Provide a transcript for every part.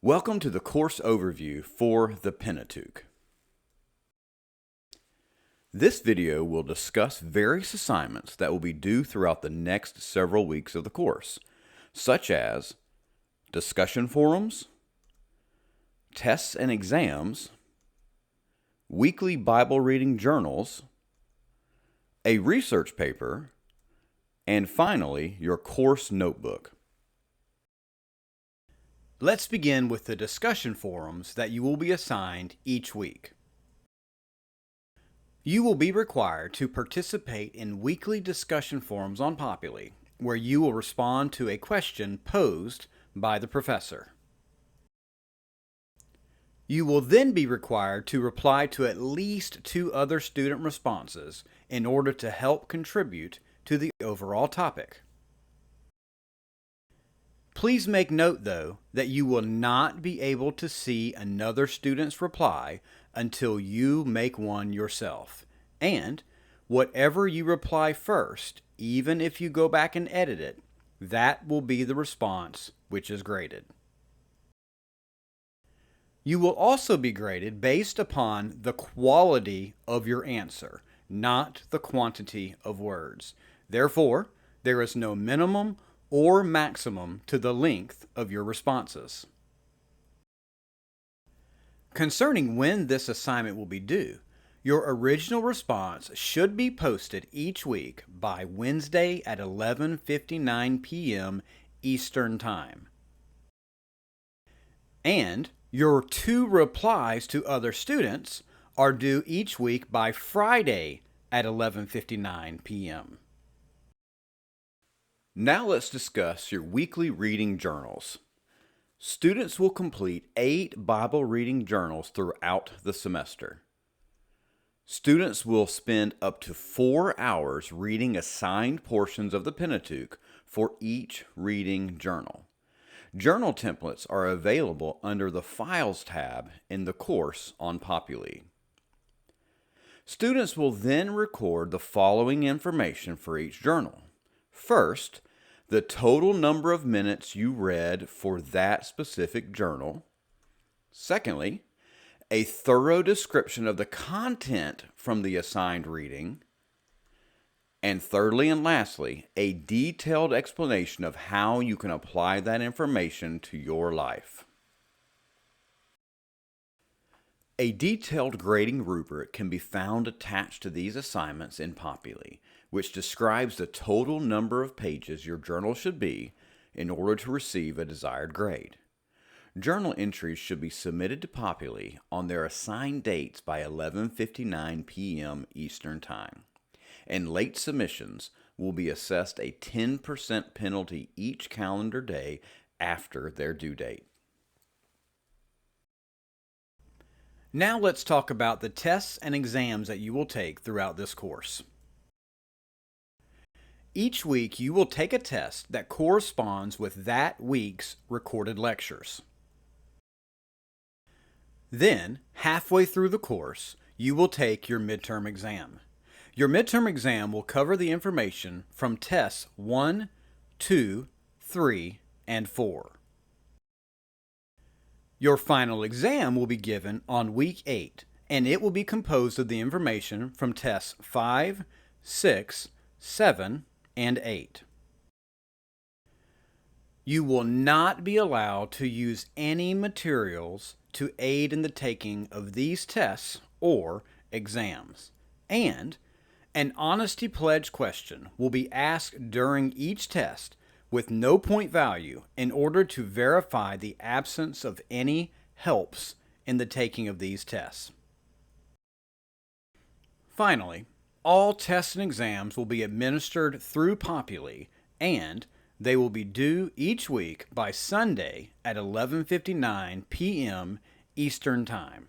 Welcome to the course overview for the Pentateuch. This video will discuss various assignments that will be due throughout the next several weeks of the course, such as discussion forums, tests and exams, weekly Bible reading journals, a research paper, and finally, your course notebook. Let's begin with the discussion forums that you will be assigned each week. You will be required to participate in weekly discussion forums on Populi, where you will respond to a question posed by the professor. You will then be required to reply to at least 2 other student responses in order to help contribute to the overall topic. Please make note, though, that you will not be able to see another student's reply until you make one yourself. And whatever you reply first, even if you go back and edit it, that will be the response which is graded. You will also be graded based upon the quality of your answer, not the quantity of words. Therefore, there is no minimum or maximum to the length of your responses. Concerning when this assignment will be due, your original response should be posted each week by Wednesday at 11:59 p.m. Eastern Time. And your 2 replies to other students are due each week by Friday at 11:59 p.m. Now let's discuss your weekly reading journals. Students will complete 8 Bible reading journals throughout the semester. Students will spend up to 4 hours reading assigned portions of the Pentateuch for each reading journal. Journal templates are available under the Files tab in the course on Populi. Students will then record the following information for each journal. First, the total number of minutes you read for that specific journal. Secondly, a thorough description of the content from the assigned reading. And thirdly and lastly, a detailed explanation of how you can apply that information to your life. A detailed grading rubric can be found attached to these assignments in Populi, which describes the total number of pages your journal should be in order to receive a desired grade. Journal entries should be submitted to Populi on their assigned dates by 11:59 p.m. Eastern Time, and late submissions will be assessed a 10% penalty each calendar day after their due date. Now let's talk about the tests and exams that you will take throughout this course. Each week you will take a test that corresponds with that week's recorded lectures. Then, halfway through the course, you will take your midterm exam. Your midterm exam will cover the information from tests 1, 2, 3, and 4. Your final exam will be given on week 8, and it will be composed of the information from tests 5, 6, 7, and 8. You will not be allowed to use any materials to aid in the taking of these tests or exams. And an honesty pledge question will be asked during each test with no point value in order to verify the absence of any helps in the taking of these tests. Finally, all tests and exams will be administered through Populi, and they will be due each week by Sunday at 11:59 p.m. Eastern Time.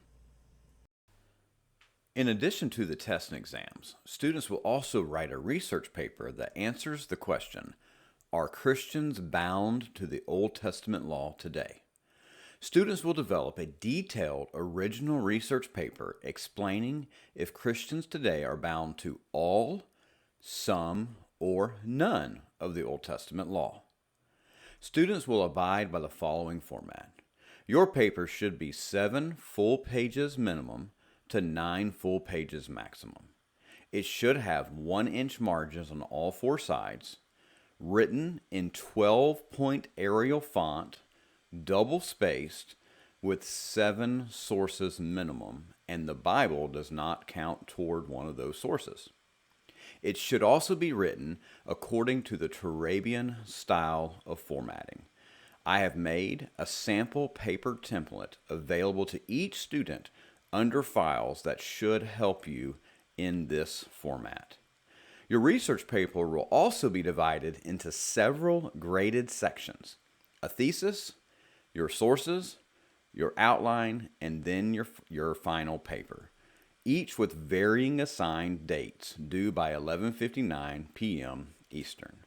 In addition to the tests and exams, students will also write a research paper that answers the question, are Christians bound to the Old Testament law today? Students will develop a detailed original research paper explaining if Christians today are bound to all, some, or none of the Old Testament law. Students will abide by the following format. Your paper should be 7 full pages minimum to 9 full pages maximum. It should have 1-inch margins on all 4 sides, written in 12-point Arial font, double spaced, with 7 sources minimum, and the Bible does not count toward one of those sources. It should also be written according to the Turabian style of formatting. I have made a sample paper template available to each student under Files that should help you in this format. Your research paper will also be divided into several graded sections: a thesis, your sources, your outline, and then your final paper, each with varying assigned dates due by 11:59 p.m. Eastern.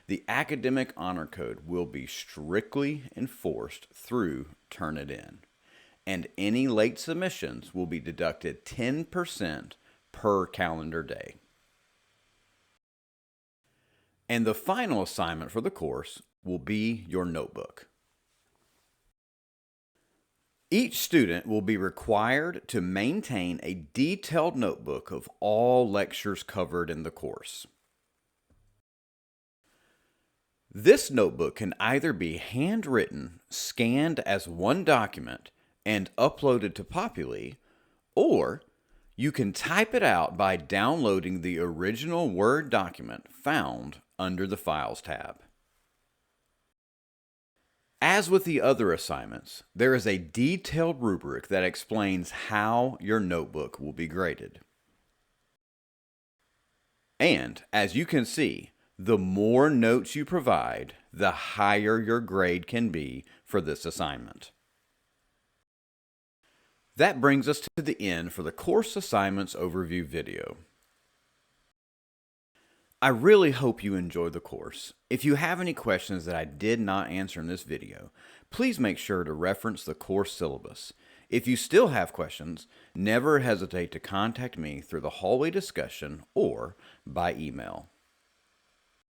The academic honor code will be strictly enforced through Turnitin, and any late submissions will be deducted 10% per calendar day. And the final assignment for the course will be your notebook. Each student will be required to maintain a detailed notebook of all lectures covered in the course. This notebook can either be handwritten, scanned as one document, and uploaded to Populi, or you can type it out by downloading the original Word document found under the Files tab. As with the other assignments, there is a detailed rubric that explains how your notebook will be graded. And as you can see, the more notes you provide, the higher your grade can be for this assignment. That brings us to the end for the course assignments overview video. I really hope you enjoyed the course. If you have any questions that I did not answer in this video, please make sure to reference the course syllabus. If you still have questions, never hesitate to contact me through the hallway discussion or by email.